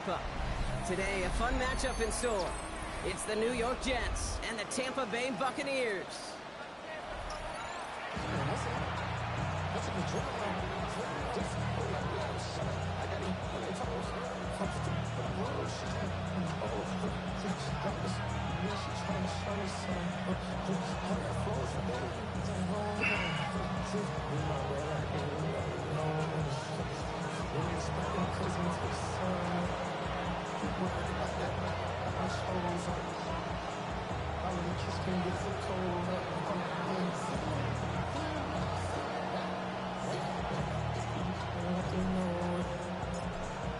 Today, a fun matchup in store. It's the New York Jets and the Tampa Bay Buccaneers.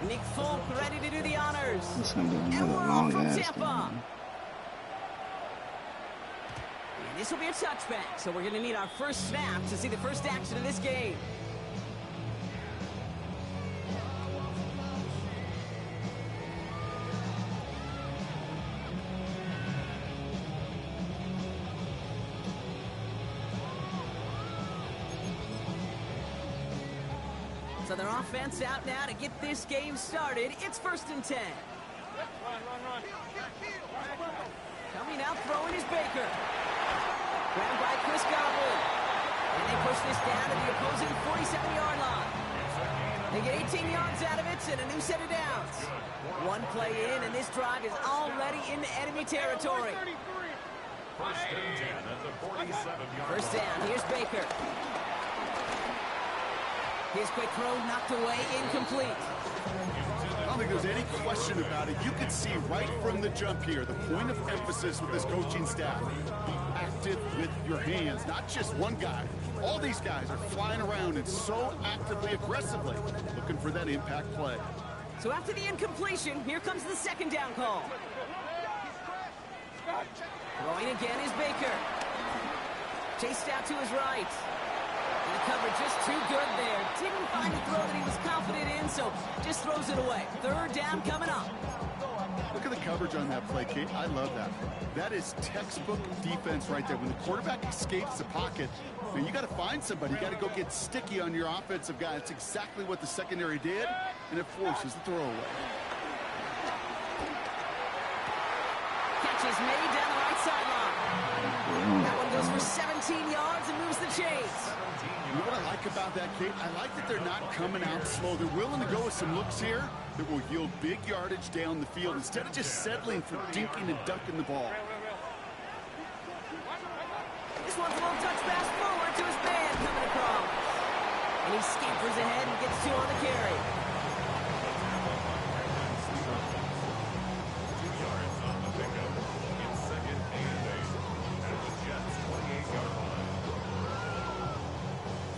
Nick Folk ready to do the honors. It's gonna be another long ass game. And this will be a touchback, so we're gonna need our first snap to see the first action of this game. So their offense out now to get this game started. It's 1st and 10. Run. Coming out throwing is Baker. Grabbed by Chris Godwin. And they push this down to the opposing 47-yard line. They get 18 yards out of it and a new set of downs. One play in, and this drive is already into enemy territory. First down, here's Baker. His quick throw knocked away, incomplete. I don't think there's any question about it. You can see right from the jump here, the point of emphasis with this coaching staff. Be active with your hands, not just one guy. All these guys are flying around and so actively, aggressively looking for that impact play. So after the incompletion, here comes the second down call. Throwing again is Baker. Chased out to his right. And the coverage just too good there. Didn't find the throw that he was confident in, so just throws it away. Third down coming up. Look at the coverage on that play, Kate. I love that. That is textbook defense right there. When the quarterback escapes the pocket, man, you got to find somebody. You got to go get sticky on your offensive guy. That's exactly what the secondary did, and it forces the throw away. Catch is made down the right sideline. That one goes for 17 yards and moves the chains. You know what I like about that, Kate? I like that they're not coming out slow. They're willing to go with some looks here that will yield big yardage down the field instead of just settling for dinking and dunking the ball. This one's a little touch pass forward to his man coming across. And he scampers ahead and gets two on the carry.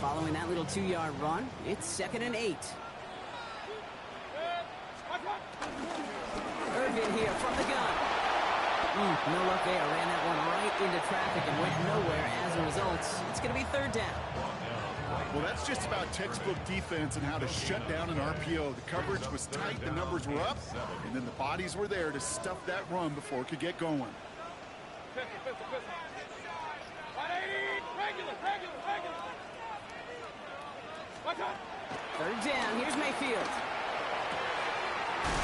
Following that little 2-yard run, it's 2nd and 8. Irvin here from the gun. No luck there. Ran that one right into traffic and went nowhere as a result. It's going to be 3rd down. Well, that's just about textbook defense and how to shut down an RPO. The coverage was tight, the numbers were up, and then the bodies were there to stuff that run before it could get going. Third down, here's Mayfield.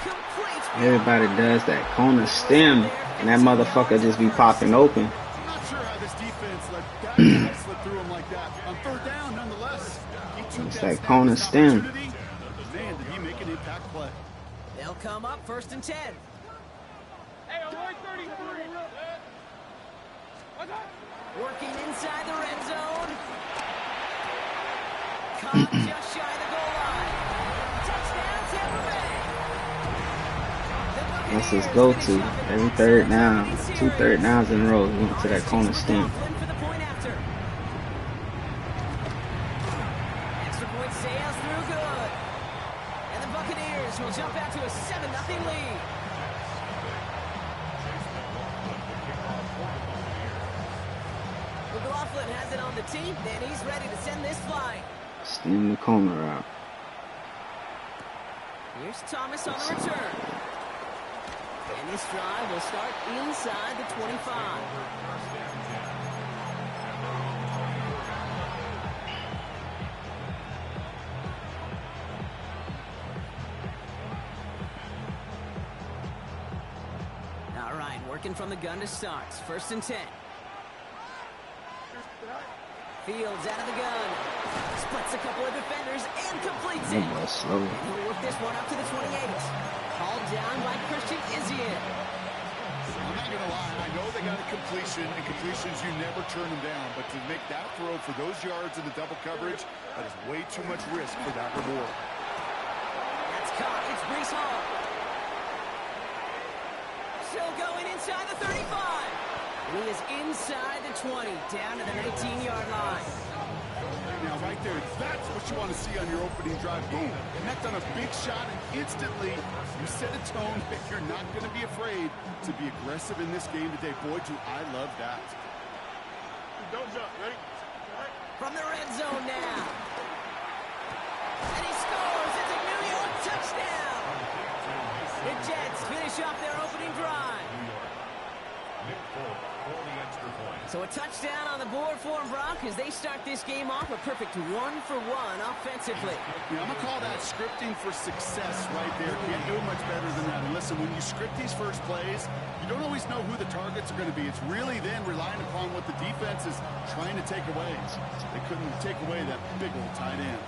Complete. Everybody does that corner stem, and that motherfucker just be popping open. I'm not sure how this defense let that guy slip through him like that. On 3rd down, nonetheless. He took It's that that corner stem. opportunity. Man, did he make an impact play. They'll come up 1st and 10. Hey, avoid 33. Working inside the red zone. Caught just shy of the goal line. Touchdown, Tampa Bay. That's his go-to. Every 3rd down, 2 3rd downs in a row, he went to that corner stem. For the point after. Extra point sails through good. And the Buccaneers will jump out to a 7-0 lead. McLaughlin has it on the tee, and he's ready to send this flying. Stem the corner out. Here's Thomas on the return. And this drive will start inside the 25. All right, working from the gun to start. 1st and 10. Fields out of the gun. Splits a couple of defenders and completes it. Slow. And he'll work this one up to the 28. Called down by Christian Izzian. I'm not going to lie. I know they got a completion, and completions, you never turn them down. But to make that throw for those yards in the double coverage, that is way too much risk for that reward. That's caught. It's Brees Hall. Still going inside the 35. He is inside the 20, down to the 19-yard line. Now, right there, that's what you want to see on your opening drive. Boom, connect on a big shot, and instantly you set a tone that you're not going to be afraid to be aggressive in this game today. Boy, do I love that. Don't jump. Ready? From the red zone now. And he scores. It's a New York touchdown. The Jets finish off their opening drive. So a touchdown on the board for them, Brock, as they start this game off a perfect 1-for-1 offensively. Yeah, I'm going to call that scripting for success right there. Can't do much better than that. And listen, when you script these first plays, you don't always know who the targets are going to be. It's really then relying upon what the defense is trying to take away. They couldn't take away that big old tight end.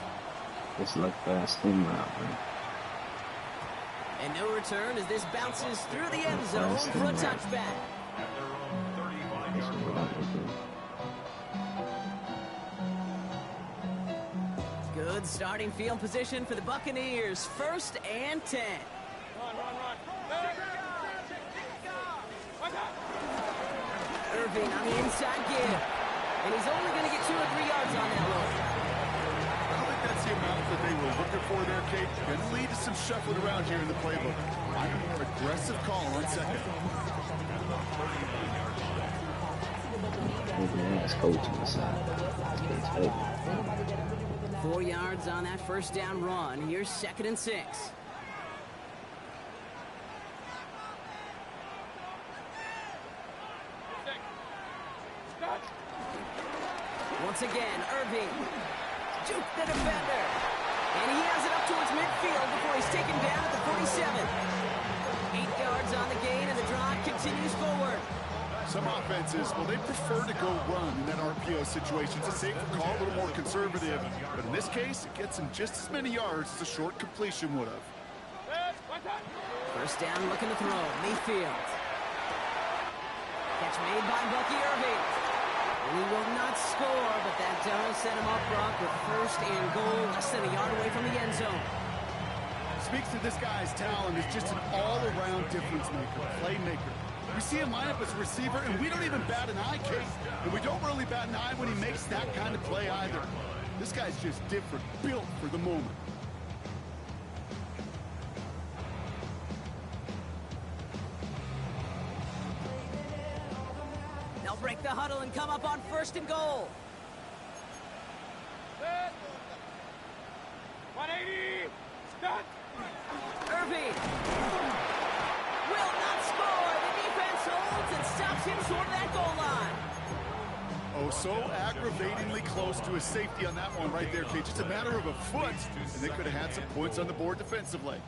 Just like fast in route, man. And no return as this bounces through the end zone for a touchback. Good starting field position for the Buccaneers. 1st and 10. Run. Irving on the inside give. And he's only going to get 2 or 3 yards on that load. I don't think that's the amount that they were looking for there, Kate. Going to lead to some shuffling around here in the playbook. Find a more aggressive call on 2nd. That's coaching the side. 4 yards on that 1st down run. Here's 2nd and 6. Once again, Irving. Juke the defender. And he has it up towards midfield before he's taken down at the 47. 8 yards on the gain, and the drive continues forward. Some offenses, well, they prefer to go run in that RPO situation. It's a safer call, a little more conservative. But in this case, it gets him just as many yards as a short completion would have. 1st down, looking to throw. Mayfield. Catch made by Bucky Irving. And he will not score, but that does set him up, Brock, with 1st and goal, less than a yard away from the end zone. Speaks to this guy's talent as just an all-around difference maker, playmaker. We see him line up as a receiver, and we don't even bat an eye, Kate. And we don't really bat an eye when he makes that kind of play either. This guy's just different, built for the moment. They'll break the huddle and come up on 1st and goal. 180. Stop. Irving will not score. The defense holds and stops him short of that goal line. Oh, so aggravatingly close to a safety on that one right there, Kate. Just a matter of a foot, and they could have had some points on the board defensively.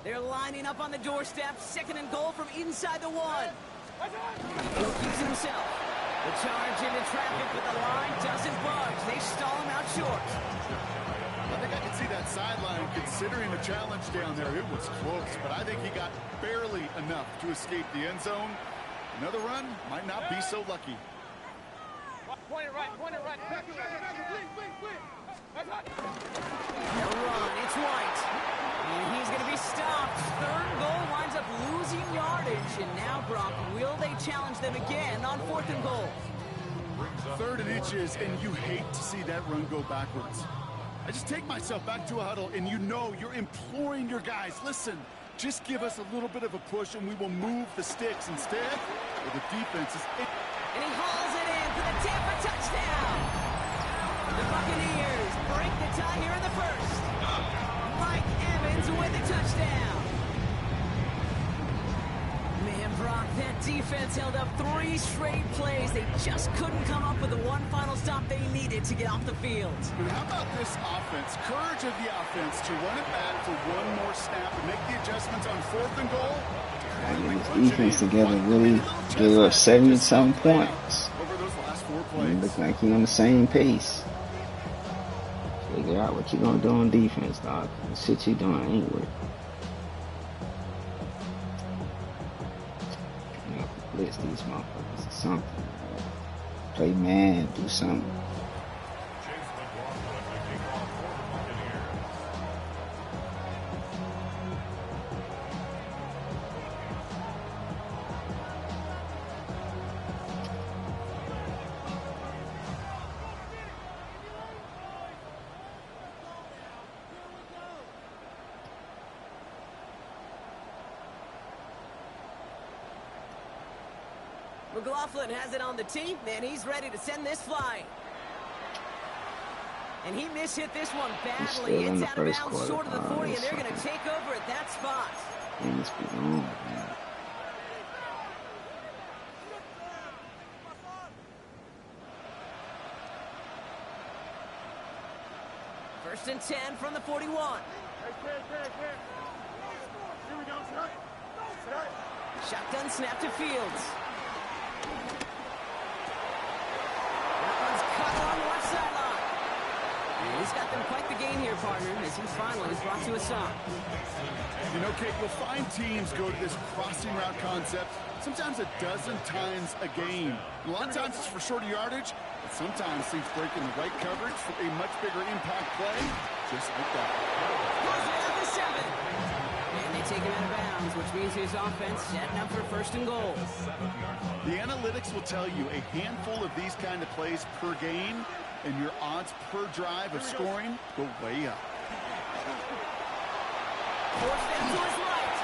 They're lining up on the doorstep. 2nd and goal from inside the 1. He'll keep it himself. The charge into traffic, but the line doesn't budge. They stall him out short. I think I can see that sideline considering the challenge down there. It was close, but I think he got barely enough to escape the end zone. Another run might not be so lucky. Point it right. They'll run. It's White. And he's going to be stopped. 3rd goal winds up losing yardage. And now, Brock, will they challenge them again on 4th and goal? 3rd and inches, and you hate to see that run go backwards. I just take myself back to a huddle, and you know you're imploring your guys, listen, just give us a little bit of a push, and we will move the sticks. Instead, the defense is... And he hauls it in for the Tampa touchdown. The Buccaneers break the tie here in the 1st. Mike Evans with the touchdown. Man, Brock, that defense held up 3 straight plays. They just couldn't come up with the one final stop they needed to get off the field. But how about this offense? Courage of the offense to run it back for one more snap and make the adjustments on 4th and goal. Really defense together really gave up 70-something points. Over those last 4 And plays. it look like he on the same pace. Figure out what you gonna do on defense, dog. The shit you doing ain't working. You have to blitz these motherfuckers or something. Play man, do something. McLaughlin has it on the tee, and he's ready to send this flying. And he mishit this one badly. It's out of bounds short of the 40, and they're going to take over at that spot. It must be wrong, man. First and 10 from the 41. Here we go, Scott. Scott. Shotgun snap to Fields. That one's cut along the left sideline. And he's got them quite the gain here, partner, as he finally is brought to a stop. You know, Kate, you'll find teams go to this crossing route concept sometimes a dozen times a game. A lot of times it's for shorter yardage, but sometimes teams break in the right coverage for a much bigger impact play, just like that. Goes down to 7. And they take him out of bounds, which means his offense setting up for first and goal. The analytics will tell you a handful of these kind of plays per game, and your odds per drive of scoring go way up. Forced down to his right.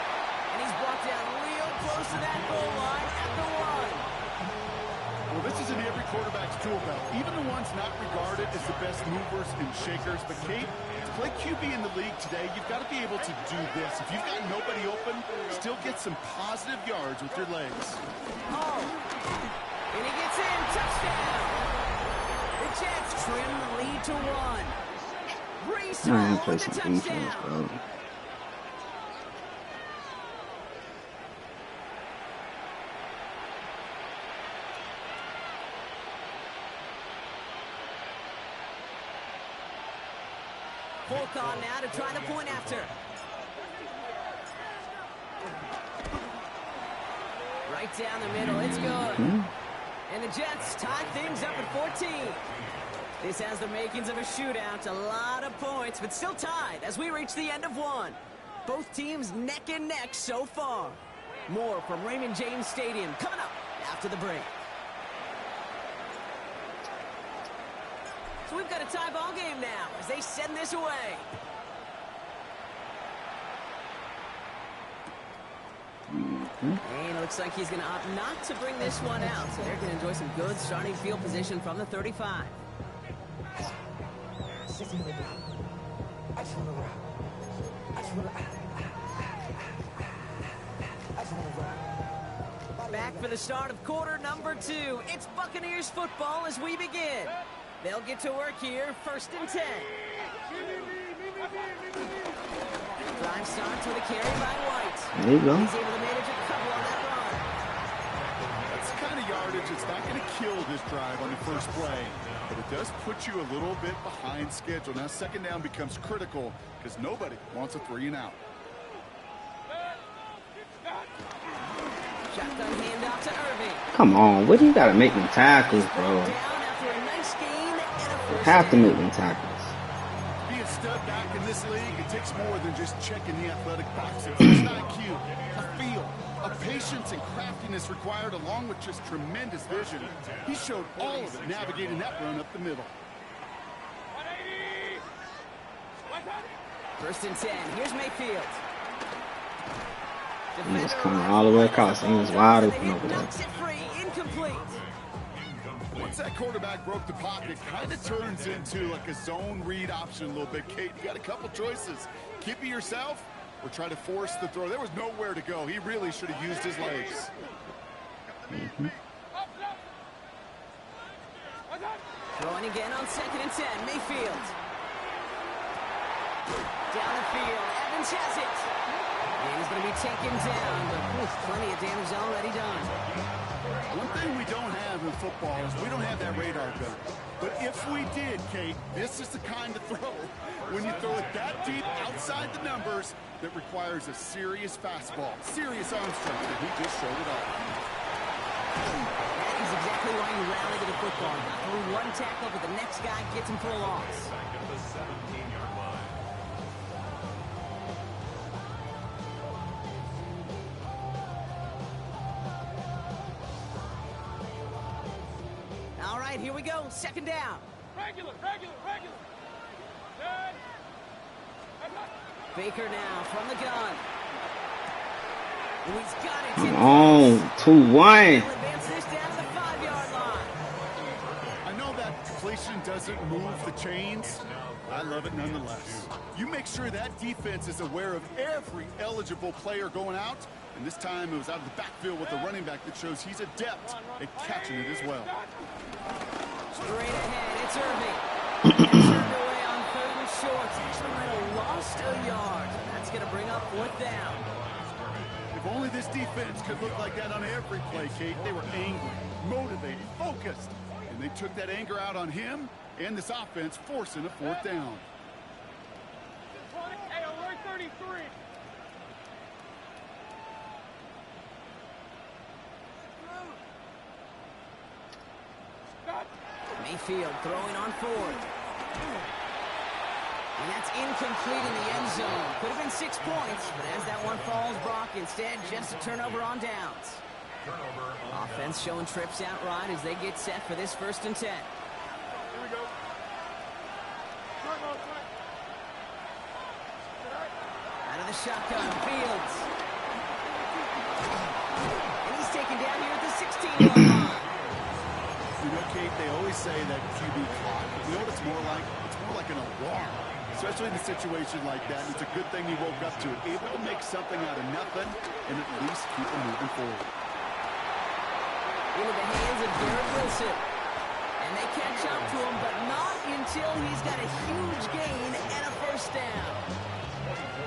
And he's brought down real close to that goal line at the 1. Well, this is in every quarterback's tool belt, even the ones not regarded as the best movers and shakers. But, Kate, to play QB in the league today, you've got to be able to do this. If you've got nobody open, still get some positive yards with your legs. Oh, and he gets in. Touchdown. The Jets trim the lead to 1. Brees Man, Hall play with the some defense, touchdown. bro. Fulk on now to try the point after. Right down the middle, it's good. And the Jets tie things up at 14. This has the makings of a shootout, a lot of points, but still tied as we reach the end of 1. Both teams neck and neck so far. More from Raymond James Stadium coming up after the break. So we've got a tie ball game now as they send this away. And it looks like he's going to opt not to bring this one out. So they're going to enjoy some good starting field position from the 35. Back for the start of quarter number 2. It's Buccaneers football as we begin. They'll get to work here, first and 10. Drive starts with a carry by White. There you go. He's able to manage a couple on that run. That's the kind of yardage that's not going to kill this drive on the first play, but it does put you a little bit behind schedule. Now second down becomes critical because nobody wants a 3-and-out. Shotgun handoff to Irving. Come on, what do you gotta make them tackles, bro? Down after a nice gain and a first Have to down. make them tackles. To be a stud back in this league, it takes more than just checking the athletic boxes. It's an IQ, a feel, a patience and craftiness required along with just tremendous vision. He showed all of it navigating that run up the middle. 180. First and 10. Here's Mayfield. He was coming all the way across. He was wide open over there. Knocks it free. Incomplete. Once that quarterback broke the pocket, kind of turns into like a zone read option a little bit. Kate, you got a couple choices. Keep it yourself or try to force the throw. There was nowhere to go. He really should have used his legs. Throwing again on second and 10. Mayfield. Down the field. Evans has it. And he's going to be taken down, but with plenty of get damage already done. One thing we don't have in football is we don't have that radar gun. But if we did, Kate, this is the kind of throw, when you throw it that deep outside the numbers, that requires a serious fastball, serious arm strength, and he just showed it off. That is exactly why you rally to the football. Not through one tackle, but the next guy gets him for a loss. All right, here we go. Second down. Regular. Baker now from the gun. Oh, he's got it. Come on, 2-1. He'll advance this down to the 5-yard line. I know that completion doesn't move the chains. I love it nonetheless. You make sure that defense is aware of every eligible player going out. And this time it was out of the backfield with the running back that shows he's adept at catching it as well. Straight ahead, it's Irving. Turned away on 3rd and short. Actually might have lost a yard. That's going to bring up 4th down. If only this defense could look like that on every play, Kate. They were angry, motivated, focused. And they took that anger out on him and this offense, forcing a 4th down. Hey, alert 33. Mayfield throwing on 4th. And that's incomplete in the end zone. Could have been 6 points, but as that one falls, Brock, instead just a turnover on downs. Offense showing trips out right as they get set for this 1st and 10. Here we go. Out of the shotgun, Fields. And he's taken down here at the 16-yard line. You know, Kate, they always say that QB clock. You know what it's more like? It's more like an alarm, especially in a situation like that. And it's a good thing he woke up to it, able to make something out of nothing and at least keep him moving forward. Into the hands of Garrett Wilson. And they catch up to him, but not until he's got a huge gain and a 1st down.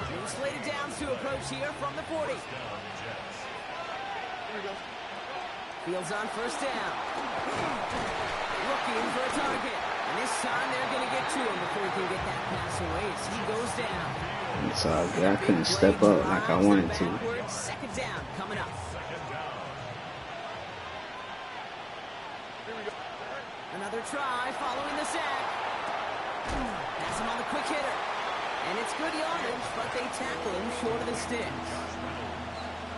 New slated downs to approach here from the 40. Here we go. Fields on 1st down. Looking for a target. And this time they're going to get to him before he can get that pass away as he goes down. It's all good. I couldn't step up like I wanted to. 2nd down coming up. Another try following the sack. Pass him on the quick hitter. And it's good yardage, but they tackle him short of the sticks.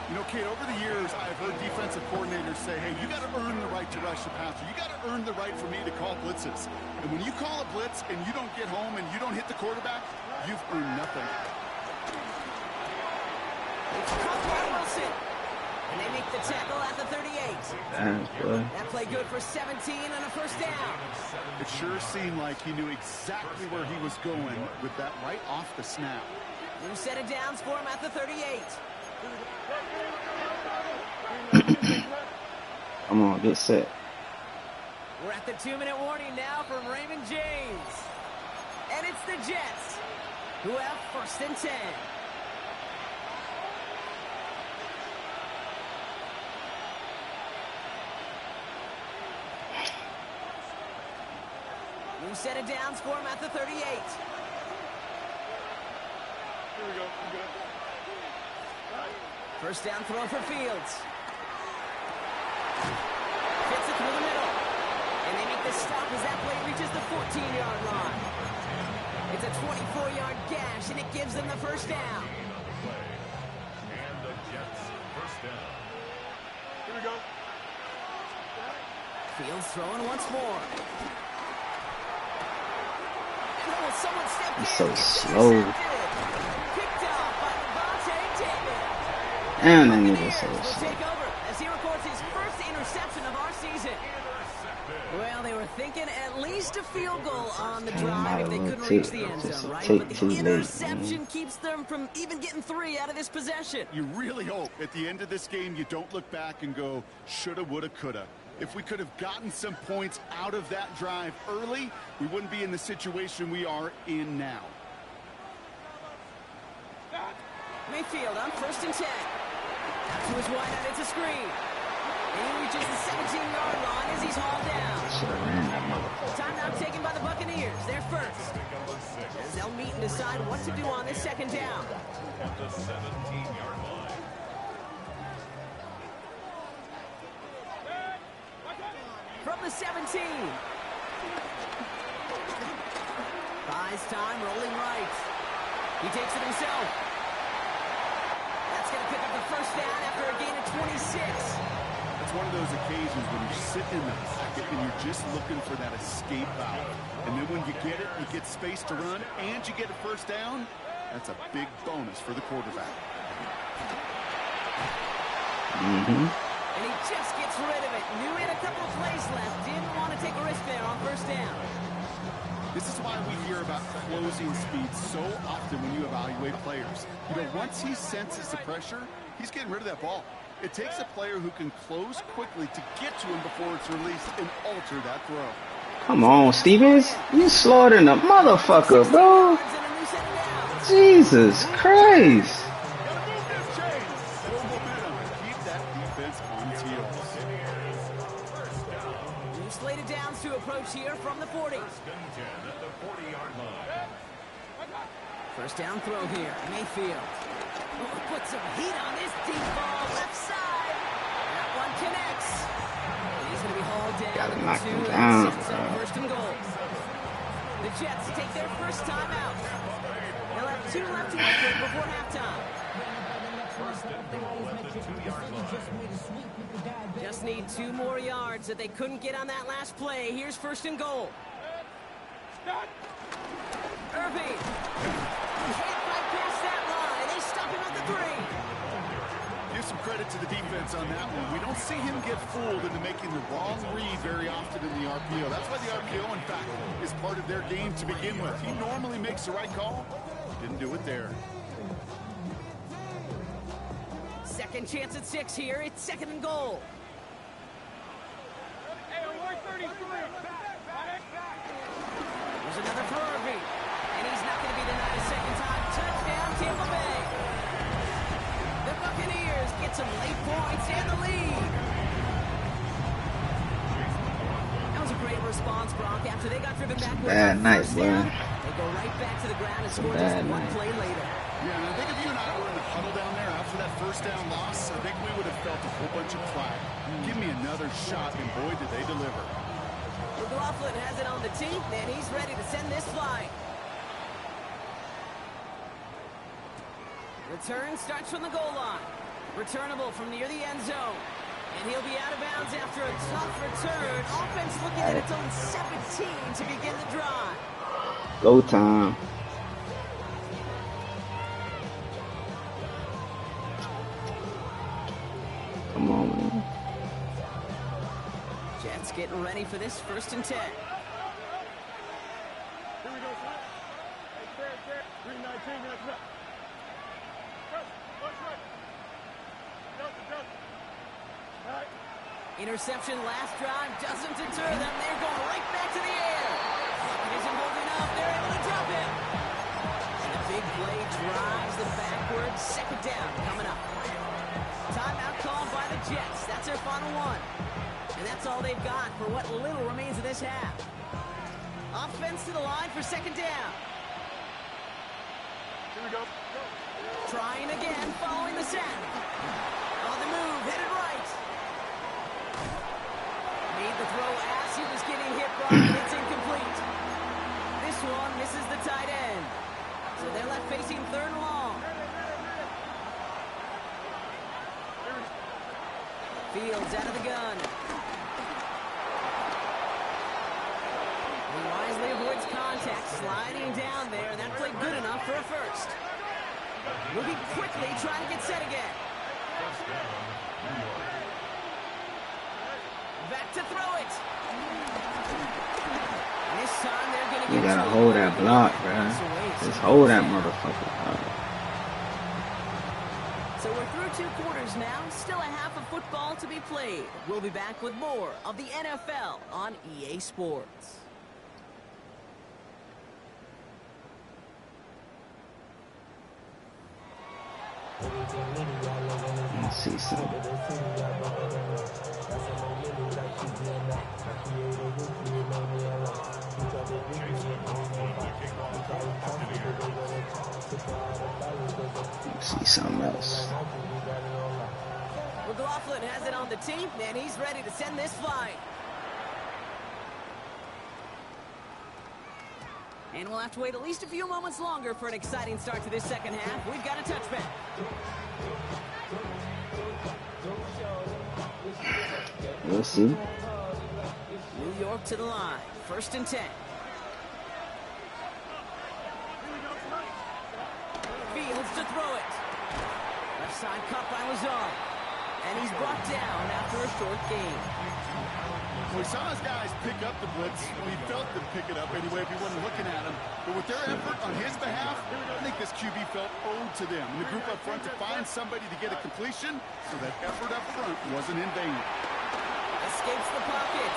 You know, Kate, over the years, I've heard defensive coordinators say, hey, you got to earn the right to rush the passer. You got to earn the right for me to call blitzes. And when you call a blitz and you don't get home and you don't hit the quarterback, you've earned nothing. It's caught by Wilson. And they make the tackle at the 38. That play good for 17 and a 1st down. It sure seemed like he knew exactly where he was going with that right off the snap. New set of downs for him at the 38. Come on, get set. We're at the 2-minute warning now from Raymond James. And it's the Jets who have 1st and 10. New set of downs for him at the 38. Here we go. 1st down throw for Fields. Fits it through the middle. And they make the stop as that play reaches the 14-yard line. It's a 24-yard gash, and it gives them the 1st down. And the Jets' 1st down. Here we go. Fields throwing once more. Oh, someone stepped in. He's so slow. Picked off by Devontae Davis. Damn, that nigga so will slow. take over as he records his 1st interception of our season. Well, they were thinking at least a field goal on the drive if they couldn't reach the end zone, right? But the interception keeps them from even getting 3 out of this possession. You really hope at the end of this game you don't look back and go, shoulda, woulda, coulda. If we could have gotten some points out of that drive early, we wouldn't be in the situation we are in now. Mayfield on 1st and 10. Out to his wideout, it's a screen. And he reaches the 17-yard line as he's hauled down. Should have ran that motherfucker. Timeout taken by the Buccaneers. They're first. As they'll meet and decide what to do on this second down. At the 17-yard line. From the 17. Buys time, rolling right. He takes it himself. That's going to pick up the first down after a gain of 26. It's one of those occasions when you're sitting in the pocket and you're just looking for that escape valve. And then when you get it, you get space to run, and you get a first down. That's a big bonus for the quarterback. And he just gets rid of it. Knew he had a couple of plays left. Didn't want to take a risk there on first down. This is why we hear about closing speed so often when you evaluate players. You know, once he senses the pressure, he's getting rid of that ball. It takes a player who can close quickly to get to him before it's released and alter that throw. Come on, Stevens. You slower than a motherfucker, bro. Jesus Christ. Gotta move this chain. Full momentum. Keep that defense on its heels. New slated downs to approach here from the 40. First and 10 at the 40-yard line. First down throw here. Mayfield. Oh, put some heat on this deep ball. Left side. That one connects. And he's going to be hauled down. Gotta at knock the him 2, down, and sets up bro. first and goal. The Jets take their first time out. They'll have 2 left to work with before halftime. First and goal at the 2-yard line. Just need 2 more yards that they couldn't get on that last play. Here's first and goal. Irving. Can't fight past that line. They stop him at the 3. Give some credit to the defense on that one. We don't see him get fooled into making the wrong read very often in the RPO. That's why the RPO, in fact, is part of their game to begin with. He normally makes the right call. Didn't do it there. Second chance at 6 here. It's second and goal. Hey, on 133. There's another for Irving. And he's not going to be denied a second time. Touchdown, Tampa Bay. The Buccaneers get some late points and the lead. That was a great response, Brock. After they got driven backwards Bad on night, first boy. down, they go right back to the ground and score just one play later. Yeah, and I think if you and I were in the huddle down there after that first down loss, I think we would have felt a whole bunch of flag. Give me another shot, and boy, did they deliver. McLaughlin has it on the tee, and he's ready to send this flying. Return starts from the goal line. Returnable from near the end zone. And he'll be out of bounds after a tough return. Offense looking at its own 17 to begin the drive. Go time. Come on, man. Jets getting ready for this first and 10. Here we go, son. Hey, fair. 319, that's up. Push right. Justin. All right. Interception last drive doesn't deter them. They're going right back to the air. It isn't holding up. They're able to drop it. And the big play drives them backwards. Second down coming up. Timeout called by the Jets. That's their final one. And that's all they've got for what little remains of this half. Offense to the line for second down. Here we go. Trying again, following the sack. On the move, headed right. Made the throw as he was getting hit, Brock, and it's incomplete. This one misses the tight end. So they're left facing third and long. Fields out of the gun. He wisely avoids contact, sliding down there. That played good enough for a first. Moving quickly, trying to get set again. First down, New York. Back to throw it. This time they're going to You get gotta to hold it. that block, bro. Just hold that motherfucker. So we're through 2 quarters now. Still a half of football to be played. We'll be back with more of the NFL on EA Sports. See some. See something else. McLaughlin has it on the team, and he's ready to send this flying. And we'll have to wait at least a few moments longer for an exciting start to this second half. We've got a touchback. We'll see. New York to the line. 1st and 10. Fields to throw it. Left side caught by Lazard. And he's brought down after a short gain. We saw his guys pick up the blitz. We felt them pick it up anyway if we wasn't looking at him. But with their effort on his behalf, I think this QB felt owed to them. And the group up front to find somebody to get a completion, so that effort up front wasn't in vain. Escapes the pocket.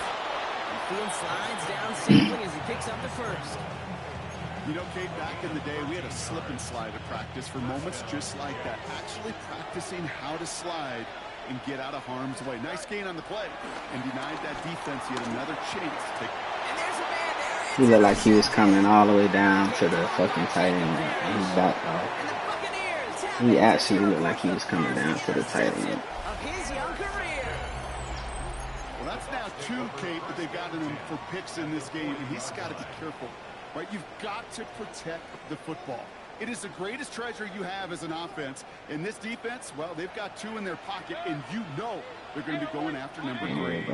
And Fields slides down safely as he picks up the first. You know, Kate, back in the day, we had a slip and slide at practice for moments just like that. Actually practicing how to slide and get out of harm's way. Nice gain on the play, and denied that defense yet another chance to take. And there's a man there. He looked like he was coming all the way down to the fucking tight end, and he backed off. And the Buccaneers have He it. actually looked like he was coming down to the tight end. Of his young career. Well, that's now 2, Kate, that they've gotten him for picks in this game, and he's got to be careful, right? You've got to protect the football. It is the greatest treasure you have as an offense. In this defense, well, they've got 2 in their pocket, and you know they're going to be going after number 3.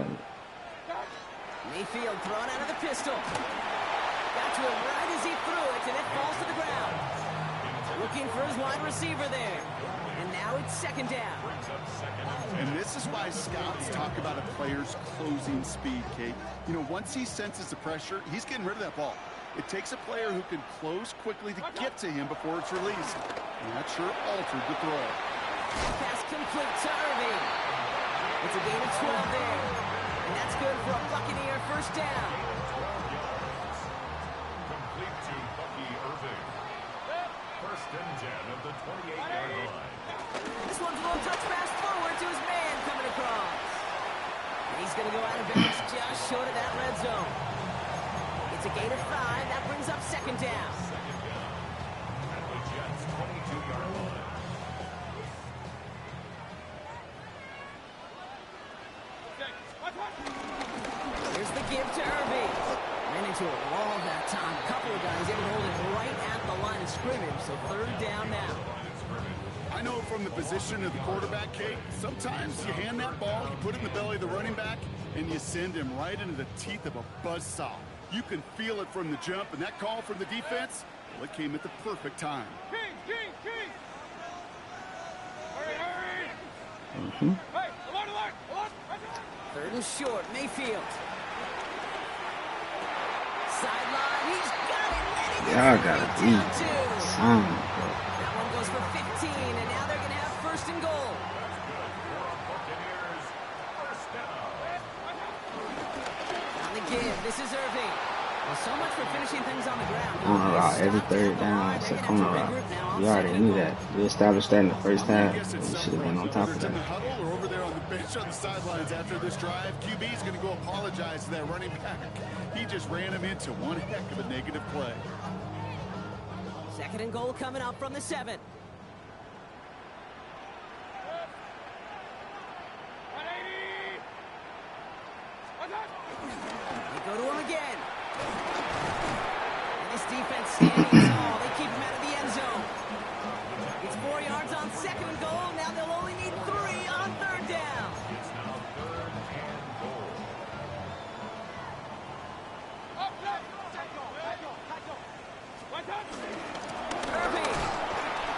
Mayfield thrown out of the pistol. Got to him right as he threw it, and it falls to the ground. Looking for his wide receiver there. And now it's 2nd down. And this is why scouts talk about a player's closing speed, Kate. You know, once he senses the pressure, he's getting rid of that ball. It takes a player who can close quickly to get to him before it's released. And that sure altered the throw. Pass complete to Irving. It's a gain of 12 there. And that's good for a Buccaneer 1st down. Complete to Bucky Irving. 1st and 10 of the 28-yard line. This one's a little touch pass forward to his man coming across. And he's going to go out of bounds just short of that red zone. It's a gain of 5. That brings up 2nd down. At the Jets' 22-yard line. Here's the give to Irving. Ran into a wall that time. A couple of guys able to hold it right at the line of scrimmage. So 3rd down now. I know from the position of the quarterback, Kate, sometimes you hand that ball, you put it in the belly of the running back, and you send him right into the teeth of a buzzsaw. You can feel it from the jump, and that call from the defense, well, it came at the perfect time. Mm-hmm. 3rd and short, Mayfield. Sideline, he's got it. Y'all gotta beat some. That one goes for 15, and now they're going to have 1st and goal. Buccaneers, 1st down. On the give, this is Irving. Well, so much for finishing things on the ground. Corner route every 3rd down. It's a corner route. You already knew that. We established that in the 1st half. We should have been on top of Whether it's in the that. huddle or over there on the bench on the sidelines after this drive, QB is going to go apologize to that running back. He just ran him into one heck of a negative play. 2nd and goal coming up from the 7. They go to him again. And this defense standing tall. They keep him out of the end zone. It's 4 yards on 2nd and goal. Now they'll only need 3 on 3rd down. It's now 3rd and goal. Irving.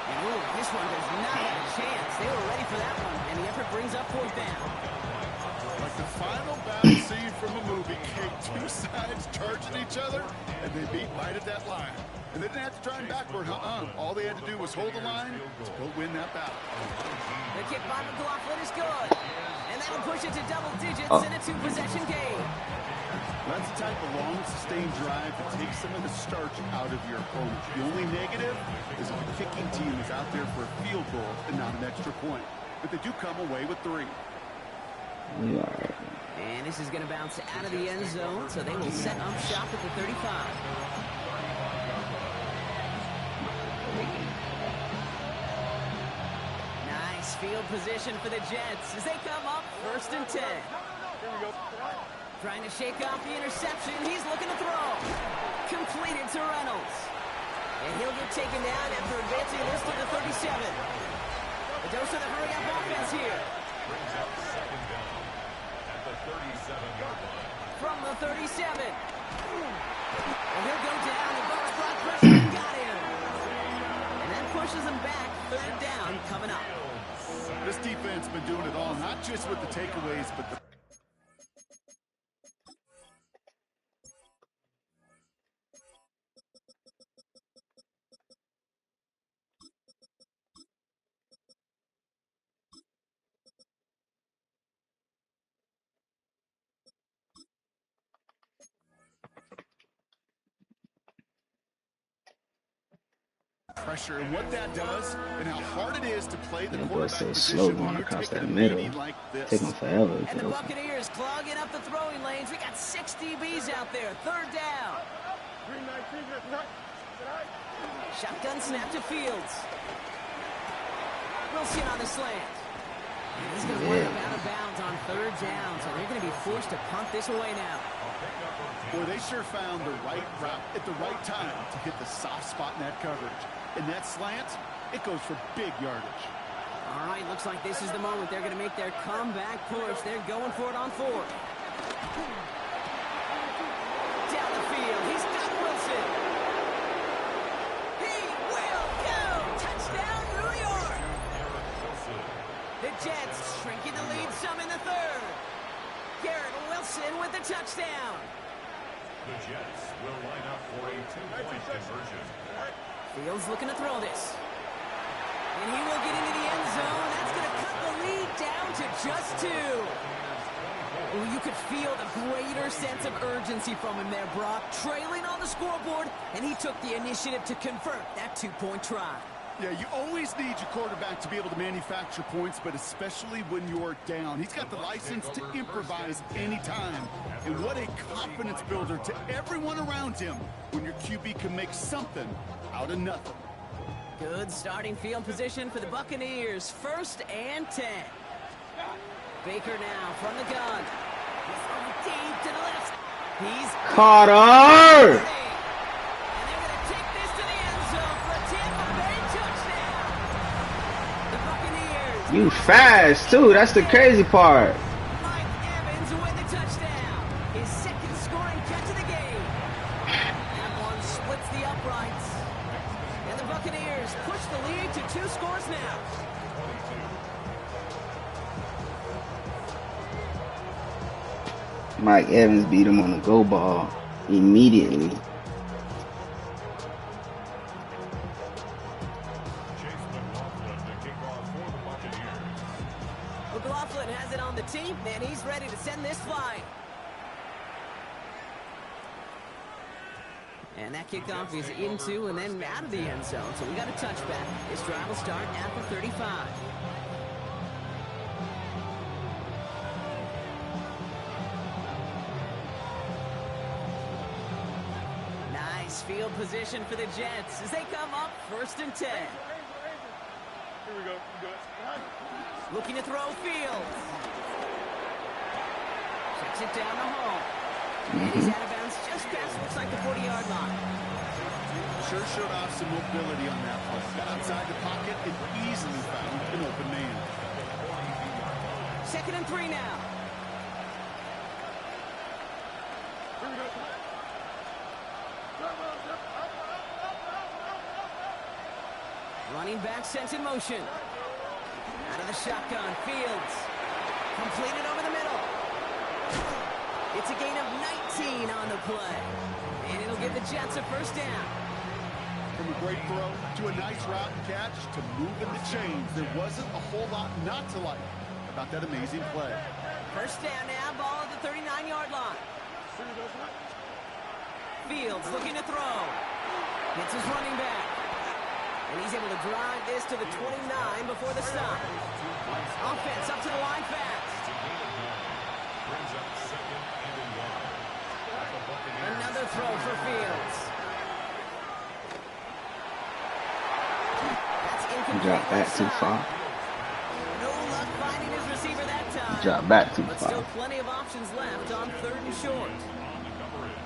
And ooh, this one does not have a chance. They were ready for that one. And the effort brings up 4th down. Like the final battle scene from a movie, Kate, 2 sides charging each other, and they beat right at that line. And they didn't have to try and backward, All they had to do was hold the line to go win that battle. The kick by McLaughlin is good. And that'll push it to double digits in a 2-possession game. That's the type of long, sustained drive that takes some of the starch out of your opponent. The only negative is if the kicking team is out there for a field goal and not an extra point. but they do come away with 3. You all right? And this is going to bounce out of the end zone, so they will set up shop at the 35. Nice field position for the Jets as they come up 1st and 10. Trying to shake off the interception. He's looking to throw. Completed to Reynolds. And he'll get taken down after advancing this to the 37. The dose of the hurry-up offense here. Brings up 2nd down at the 37-yard line. From the 37. And he'll go down. The Bucs brought pressure and got him. And that pushes him back. 3rd down coming up. This defense been doing it all, not just with the takeaways, but the pressure and what that does and how hard it is to play the That boy quarterback so position slow when going you're across taking that a middle. meeting like this. Taking forever. And the Buccaneers clogging up the throwing lanes. We got 6 DBs out there. 3rd down. 319. Shotgun snap to Fields. Wilson on the slant. And he's going to wind up out of bounds on 3rd down, so they're going to be forced to punt this away now. Boy, they sure found the right route at the right time to hit the soft spot in that coverage. And that slant, it goes for big yardage. All right, looks like this is the moment they're going to make their comeback push. They're going for it on 4th. Down the field, he's got Wilson. He will go! Touchdown, New York! The Jets shrinking the lead some in the 3rd. Garrett Wilson with the touchdown. The Jets will line up for a 2-point conversion. Fields looking to throw this. And he will get into the end zone. That's going to cut the lead down to just 2. Oh, you could feel the greater sense of urgency from him there, Brock. Trailing on the scoreboard, and he took the initiative to convert that 2-point try. Yeah, you always need your quarterback to be able to manufacture points, but especially when you're down. He's got the license to improvise anytime. And what a confidence builder to everyone around him when your QB can make something out of nothing. Good starting field position for the Buccaneers. 1st and 10. Baker now from the gun. He's going deep to the left. He's Carter! And they're going to take this to the end zone for a Tampa Bay touchdown. The Buccaneers. You fast too. That's the crazy part. Mike Evans with the touchdown. His 2nd scoring catch of the game. That one splits the uprights. And the Buccaneers push the lead to 2 scores now. Mike Evans beat him on the go ball immediately. Chase McLaughlin to kick off for the Buccaneers. McLaughlin has it on the team, and he's ready to send this flying. And that kickoff is into and then out of the end zone, so we got a touchback. This drive will start at the 35. Nice field position for the Jets as they come up 1st and 10. Here we go. Looking to throw Fields. Checks it down the hole. And he's out of bounds just past, looks like the 40-yard line. Sure showed off some mobility on that play. Got outside the pocket and easily found an open man. 2nd and 3 now. Running back sent in motion. Out of the shotgun, Fields. Completed over the middle. It's a gain of 19 on the play. And it'll give the Jets a 1st down. From a great throw to a nice route and catch to moving the chains, there wasn't a whole lot not to like about that amazing play. 1st down now, ball at the 39-yard line. Fields looking to throw. Hits his running back. And he's able to drive this to the 29 before the stop. Offense up to the line fast. Brings up 2nd and 1. Another throw for Fields. That's incomplete. Drop back too far. No luck finding his receiver that time. Drop back too But far. still plenty of options left on 3rd and short.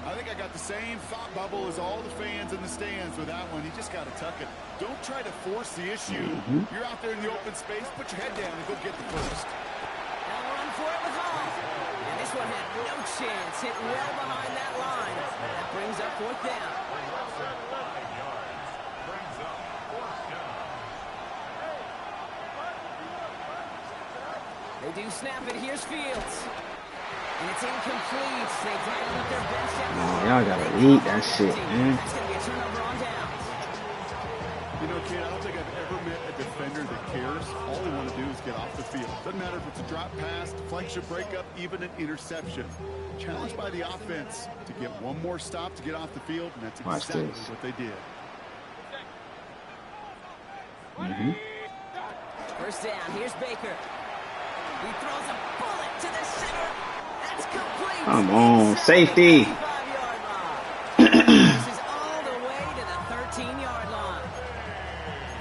I think I got the same thought bubble as all the fans in the stands with that one. You just got to tuck it. Don't try to force the issue. You're out there in the open space. Put your head down and go get the first. Now run for it with Hall. And this one had no chance. Hit well behind that line. That brings up 4th down. Brings up 4th down. They do snap it. Here's Fields. And it's incomplete. They dial up their bench down. Oh, y'all gotta eat that shit, man. That's going to be a turnover on downs. You know, kid, I don't think I've ever met a defender that cares. All they want to do is get off the field. Doesn't matter if it's a drop pass, deflection, breakup, even an interception. Challenged by the offense to get one more stop to get off the field, and that's Watch exactly this. what they did. First down. Here's Baker. He throws a bullet to the center. That's complete. Come on, safety. 35-yard line. This is all the way to the 13-yard line.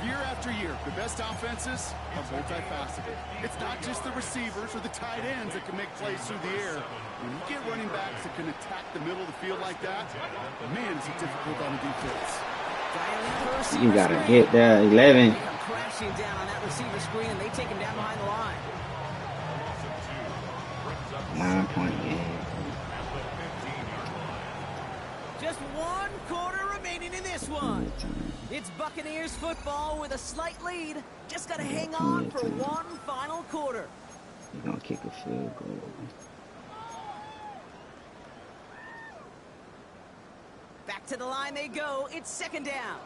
Year after year, the best offenses are multifaceted. It's not just the receivers or the tight ends that can make plays through the air. When you get running backs that can attack the middle of the field like that, man, is it difficult on the defense. You gotta get there, 11. They come crashing down on that receiver screen, and they take him down behind the line. 9-point game. Just 1 quarter remaining in this one. It's Buccaneers football with a slight lead. Just got to hang on for 1 final quarter. He's gonna kick a field goal. Back to the line they go. It's 2nd down.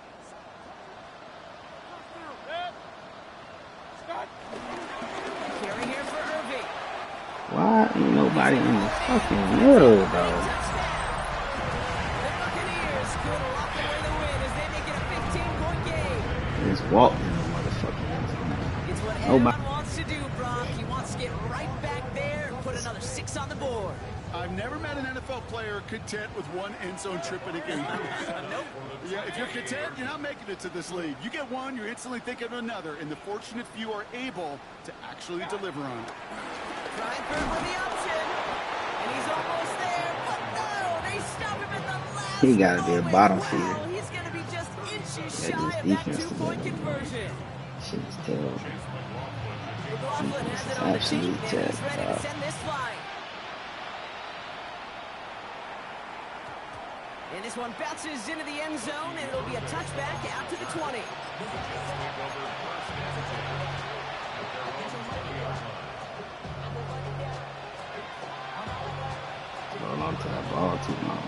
Carry here for Irving. Why ain't nobody in the fucking middle, though? Touchdown. The Buccaneers could lock away the win as they make it a 15-point game. Just walk in the motherfucking. It's what Nobody. everyone wants to do, Brock. He wants to get right back there and put another 6 on the board. I've never met an NFL player content with 1 end zone trip in a game. Nope. Yeah, if you're content, you're not making it to this league. You get one, you're instantly thinking of another, and the fortunate few are able to actually deliver on it. Trying for the option. And he's almost there, but no, they stop him at the last He gotta be a moment. bottom Wow, feeder. he's going to be just inches Yeah, shy this of that defense 2-point today. conversion. Shit is terrible. McLaughlin has it on the Absolute cheek, and he's tech, ready to dog. send this flying. And this one bounces into the end zone, and it'll be a touchback out to the 20. Hold on to that ball too long.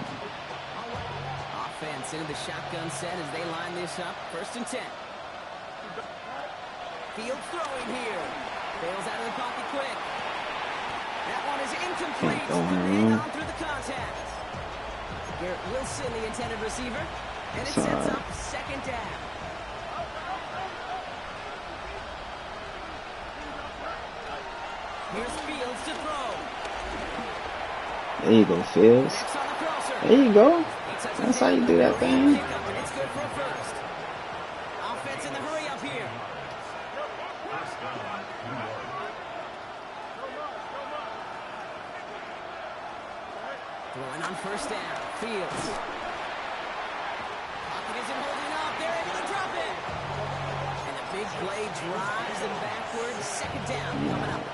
Offense into the shotgun set as they line this up. 1st and 10. Fields throwing here. Bails out of the pocket quick. That one is incomplete. Can't go in the Hang room. on through the contact. Garrett Wilson, the intended receiver. And it Sorry. sets up 2nd down. Here's Fields to throw. There you go, Fields. Next on the crosser. There you go. He touches That's how it. you do that thing. Pick up, and it's good for a first. Offense in the hurry up here. Throwing on 1st down. Fields. Pocket isn't holding up. They're able to drop it. And the big play drives them backward. 2nd down coming up.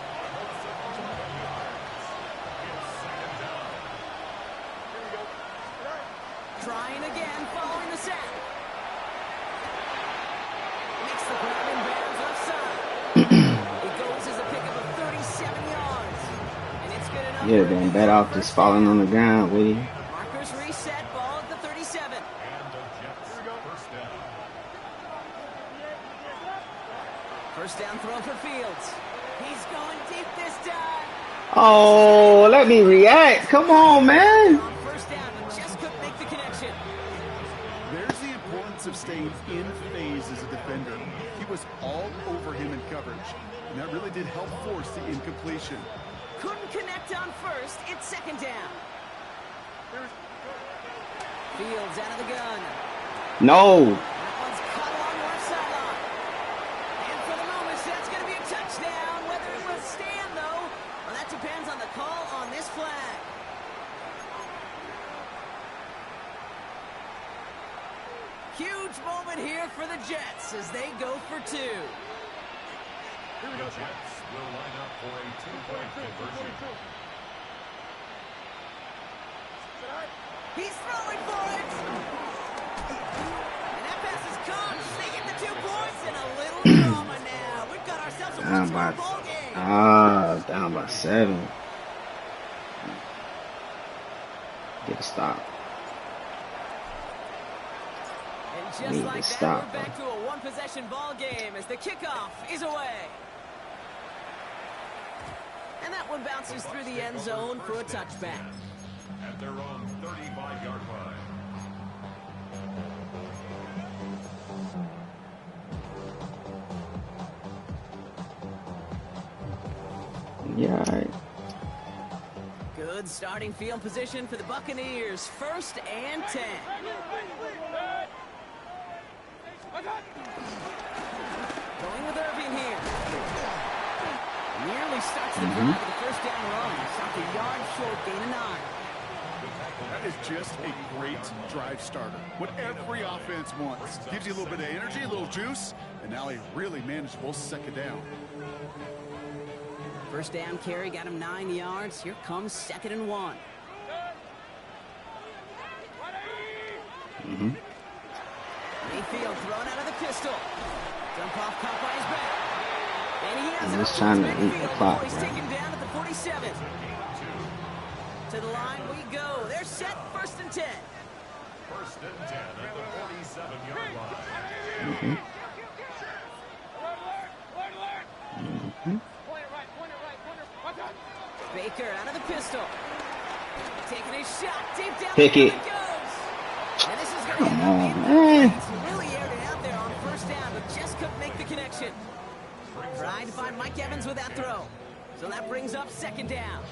Trying again, following the sack. Makes the grab and bounds offside. It goes as a pickup of 37 yards. And it's good enough. You'd have been better off just falling on the ground, would you? Markers reset, ball at the 37. And the Jets. 1st down. 1st down throw for Fields. He's going deep this time. Oh, let me react. Come on, man. On 1st down, he just couldn't make the connection. There's the importance of staying in phase as a defender. He was all over him in coverage, and that really did help force the incompletion. Couldn't connect on first. It's second down. Fields out of the gun. No. That one's caught along the left sideline. And for the moment, that's going to be a touchdown. Whether it will stand, though, well, that depends on the call on this flag. Huge moment here for the Jets as they go for two. The Jets will line up for a two-point conversion. He's throwing for it. And that pass is caught. They get the 2 points and a little drama now. We've got ourselves a one-score ball game. Down by 7. Get a stop. And just like that, we're back to a one-possession ball game as the kickoff is away. And that one bounces through the end zone for a touchback. At their own 35-yard line. Yeah, all right. Good starting field position for the Buccaneers. 1st and 10. Going with Irving here. Nearly starts the drive with the first down run. Stopped a yard short, gain of 9. That is just a great drive starter. What every offense wants. Gives you a little bit of energy, a little juice, and now a really manageable second down. First down carry got him 9 yards. Here comes 2nd and 1. Mayfield thrown out of the pistol. Dump off caught by his back. And he has I'm it just up trying to to his eat the midfield clock, before he's bro. taken down at the 47. To the line we go. They're set 1st and 10. 1st and 10 at the 47-yard line. Baker out of the pistol. Taking a shot deep down. Pick the it. field goes. And this is going to Come end on, up man. being really aired it out there on 1st down, but just couldn't make the connection. Tried to find Mike Evans with that throw. So that brings up 2nd down.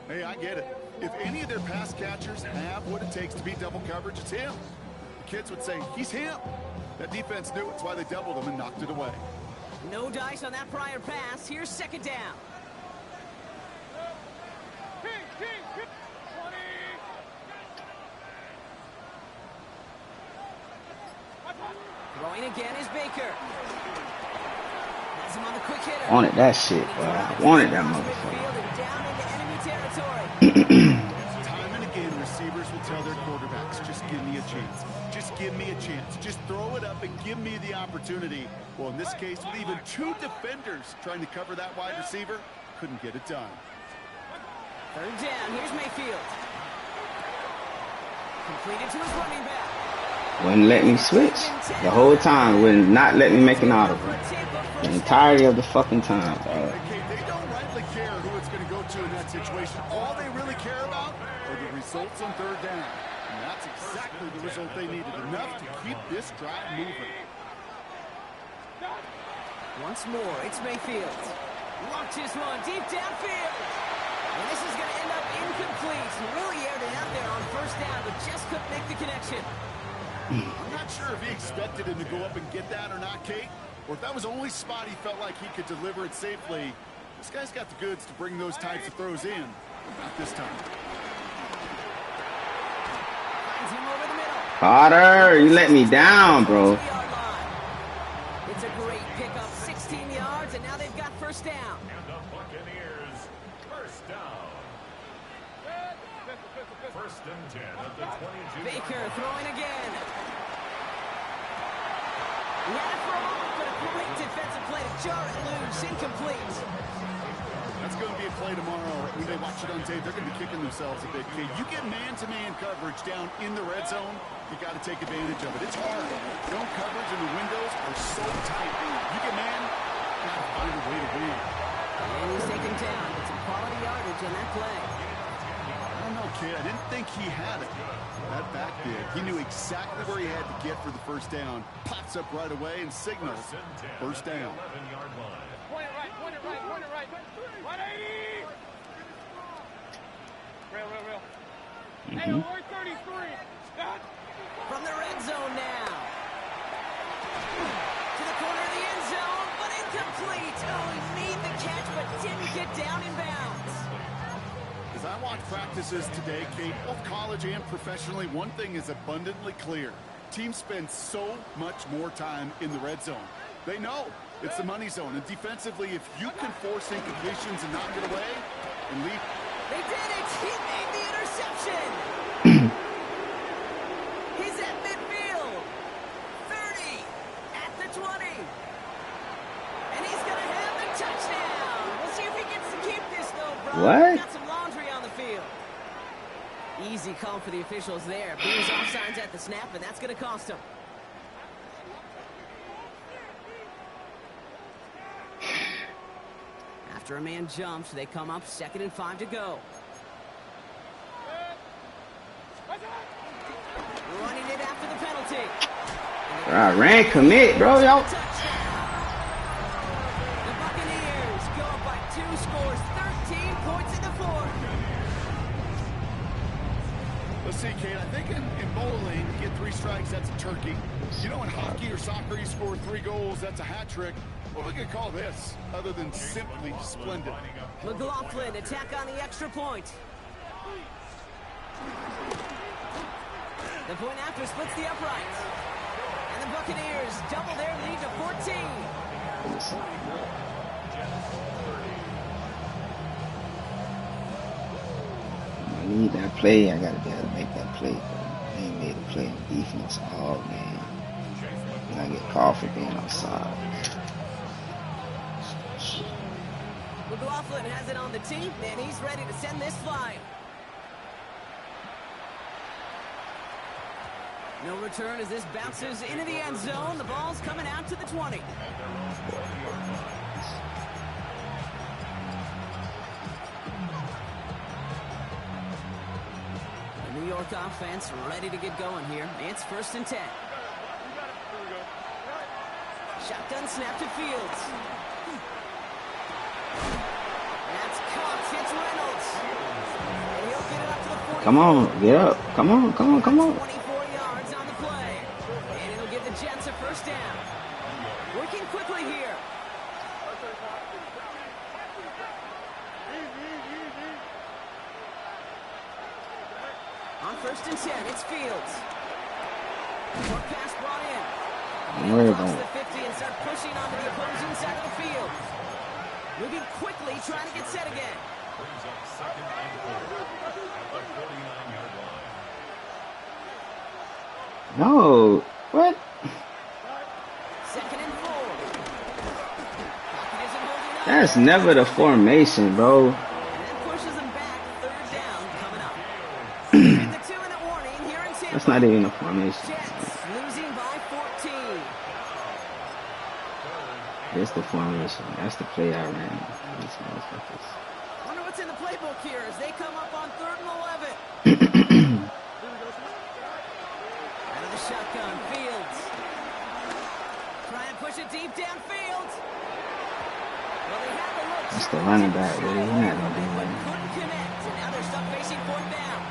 Hey, I get it. If any of their pass catchers have what it takes to beat double coverage, it's him. The kids would say, he's him. That defense knew it's why they doubled him and knocked it away. No dice on that prior pass. Here's 2nd down. Throwing again is Baker. Has him on the quick hitter. Wanted that shit, bro. I wanted that motherfucker. Down into enemy territory. Time and again, receivers will tell their quarterbacks, just give me a chance. Just give me a chance. Just throw it up and give me the opportunity. Well, in this case, with even 2 defenders trying to cover that wide receiver, couldn't get it done. 3rd down. Here's Mayfield. Completed to his running back. Wouldn't let me switch. The whole time would not let me make an audible. The entirety of the fucking time, bro. Okay, they don't rightly care who it's going to go to in that situation. All they really care about are the results on 3rd down. And that's exactly the result they needed. Enough to keep this drive moving. Once more, it's Mayfield. Launches one deep downfield. And this is going to end up incomplete. Really aired it out there on 1st down, but just couldn't make the connection. I'm not sure if he expected him to go up and get that or not, Kate, or if that was the only spot he felt like he could deliver it safely. This guy's got the goods to bring those types of throws in. Not this time. Finds him over the middle. Carter, you let me down, bro. It's a great pickup, 16 yards, and now they've got 1st down. And the Buccaneers, 1st down. 1st and 10 at the 22. Baker throwing again. He had it for a moment, but a great defensive play to jar it loose, incomplete. That's going to be a play tomorrow. When they watch it on tape, they're going to be kicking themselves a bit, Kate. You get man-to-man coverage down in the red zone, you got to take advantage of it. It's hard. Zone coverage and the windows are so tight. You get man, got to find a way to win. And he's taken down with some quality yardage on that play. I don't know, kid. I didn't think think he had it. That back did. He knew exactly where he had to get for the first down. Pops up right away and signals first down. 11-yard line. Point it right, point it right, point it right. 180! Real. Hey, award 33. Stop. From the red zone now. To the corner of the end zone, but incomplete. Oh, he made the catch, but didn't get down in bounds. As I watch practices today, Kate, both college and professionally, one thing is abundantly clear. Teams spend so much more time in the red zone. They know it's the money zone. And defensively, if you can force incompletions and knock it away and leave. They did it. He made the interception. He's at midfield. 30 at the 20. And he's going to have the touchdown. We'll see if he gets to keep this, though, bro. What? Got some laundry on the field. Easy call for the officials there. He was offsides at the snap, and that's going to cost him. After a man jumps, they come up 2nd and 5 to go. Running it after the penalty. Ran commit, bro. Y'all. The Buccaneers go up by 2 scores, 13 points in the 4th. Let's see, Kate, I think in bowling, you get 3 strikes, that's a turkey. You know, in hockey or soccer, you score 3 goals, that's a hat trick. What are we going to call this, other than simply splendid? McLaughlin attack on the extra point. The point after splits the uprights. And the Buccaneers double their lead to 14. I need that play. I gotta be able to make that play. I ain't made a play on defense all game. And I get called for being outside. McLaughlin has it on the tee, and he's ready to send this flying. No return as this bounces into the end zone. The ball's coming out to the 20. The New York offense ready to get going here. It's 1st and 10. Shotgun snap to Fields. That's caught. It's Reynolds. And he'll get it up to the 40. Come on, get up. Come on. 24 yards on the play. And it'll give the Jets a first down. Working quickly here. On 1st and 10, it's Fields. Short pass brought in. Don't worry about Across it. the 50 and start pushing onto the opposing side of the field. Moving quickly, trying to get set again. Brings up 2nd and 4 at the 49-yard line. No. What? 2nd and 4. Pocket isn't holding up. That's never the formation, bro. And that pushes him back. 3rd down coming up. And the 2-minute warning here in Tampa. That's not even a formation. Jets losing by 14. That's the formation. That's the play I ran. These motherfuckers. Wonder what's in the playbook here as they come up on 3rd and 11. Out of the shotgun, Fields. Trying to push it deep downfield. Well, they had the look. That's the running back, really. He's not gonna do But nothing. couldn't connect, and now they're stuck facing 4th down.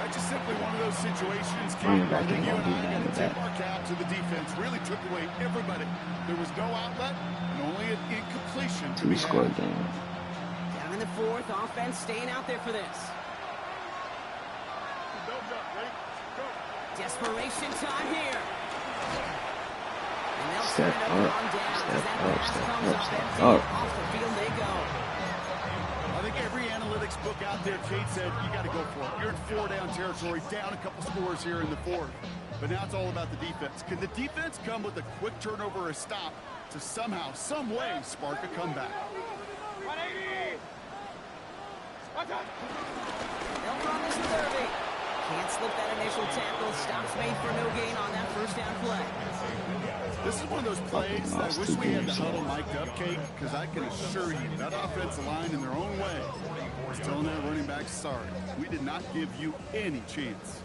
That's just simply one of those situations, Kate. Running I back think ain't you gonna and do I nothing got to with tip that. our cap to the defense. Really took away everybody. There was no outlet and only an incompletion to be 2-score had. game. Down in the 4th, offense staying out there for this. Desperation time here. And they'll Step set it up, on down as step that up, pass step comes up, up step empty. up. Off the field they go. I think every analytics book out there, Kate said, you got to go for it. You're in 4-down territory, down a couple scores here in the 4th. But now it's all about the defense. Can the defense come with a quick turnover or a stop to somehow, some way, spark a comeback? 180! They'll run this with Irving. Can't slip that initial tackle. Stops made for no gain on that first down play. This is one of those plays that I wish we had the huddle mic'd up, Kate, because I can assure you that offensive line in their own way is telling that running back, sorry, we did not give you any chance.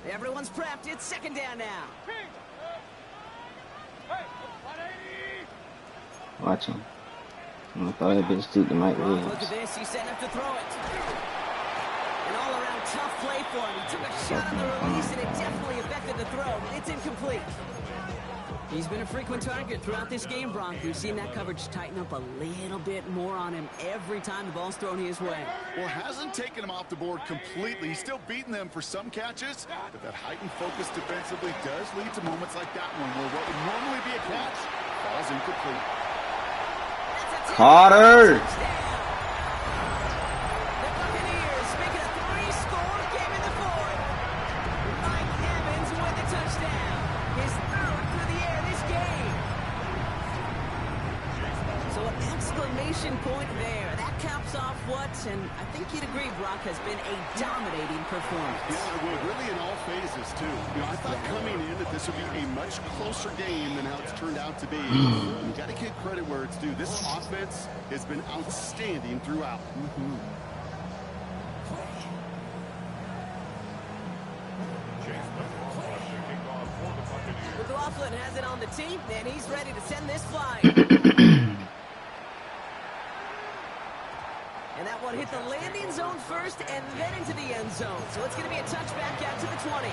Everyone's prepped. It's second down now. Watch him. I'm gonna throw that bitch to Mike Look Williams. at this. He's setting up to throw it. An all-around tough play for him. He took a shot on the release, and it definitely affected the throw, but it's incomplete. He's been a frequent target throughout this game, Bronk. We've seen that coverage tighten up a little bit more on him every time the ball's thrown his way. Well, hasn't taken him off the board completely. He's still beating them for some catches, but that heightened focus defensively does lead to moments like that one where what would normally be a catch falls incomplete. Carter! The Buccaneers making a 3-score game in the fourth. Mike Evans with the touchdown. His third through the air this game. So an exclamation point there. That caps off what, and I think you'd agree, Brock, has been a dominating performance. Yeah, I would. Really in all phases, too. You know, I thought coming in that this would be a much closer game than how it's turned out to be. You got to give credit where it's due. This offense has been outstanding throughout. McLaughlin has it on the team, and he's ready to send this flying. And that one hit the landing zone first and then into the end zone. So it's going to be a touchback out to the 20.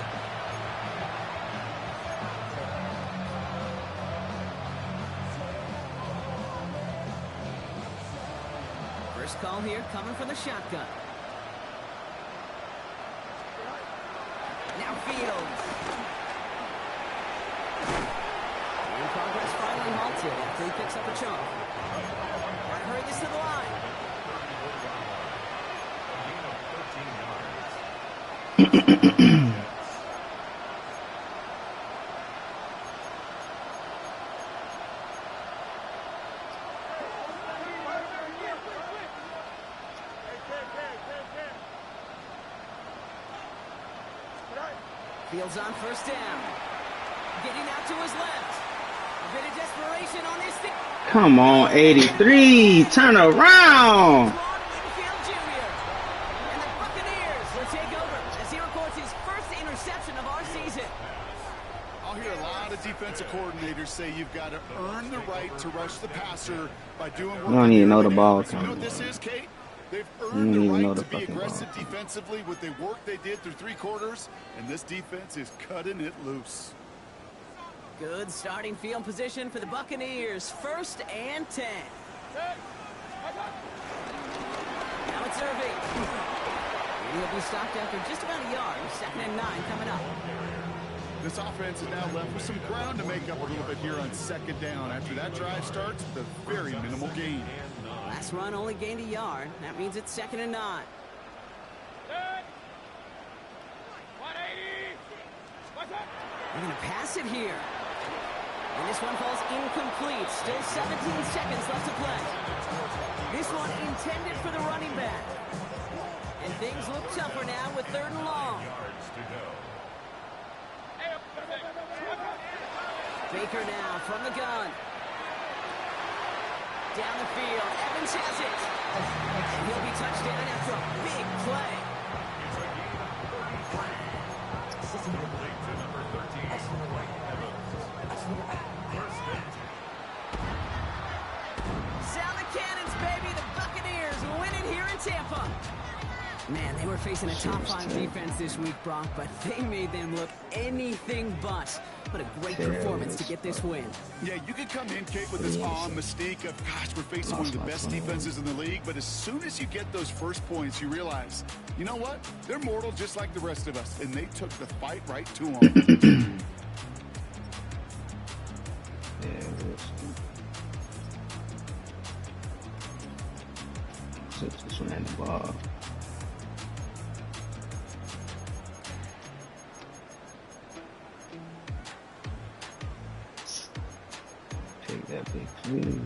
First call here coming from the shotgun. Now Fields. And progress finally halted after he picks up a chunk. Got to hurry this to the line. Fields on first down. Getting out to his left. A bit of desperation on this thing. Come on, 83. Turn around. Winfield Jr. And the Buccaneers will take over as he records his first interception of our season. I'll hear a lot of defensive coordinators say you've got to earn the right to rush the passer by doing what You don't even know the ball You know what coming. this is, Kate? They've You earned don't the even know right the to be fucking aggressive ball. defensively with the work they did through 3 quarters, and this defense is cutting it loose. Good starting field position for the Buccaneers. First and 10. Now it's Irving. And he'll be stopped after just about a yard. Second and 9 coming up. This offense is now left with some ground to make up a little bit here on second down. After that drive starts, the very minimal gain. Last run only gained a yard. That means it's second and 9. They're going to pass it here. And this one falls incomplete. Still 17 seconds left to play. This one intended for the running back. And things look tougher now with third and long. Baker now from the gun. Down the field. Evans has it. And he'll be touchdown after a big play. Sound the cannons, baby. The Buccaneers winning here in Tampa. Man, they were facing a top 5 defense this week, Brock, but they made them look anything but. What a great performance to get this win. Yeah, you could come in, Kate, with this mystique of, gosh, we're facing one of the best defenses in the league, but as soon as you get those first points, you realize, you know what? They're mortal just like the rest of us, and they took the fight right to them. Just ran the ball. Take that big please.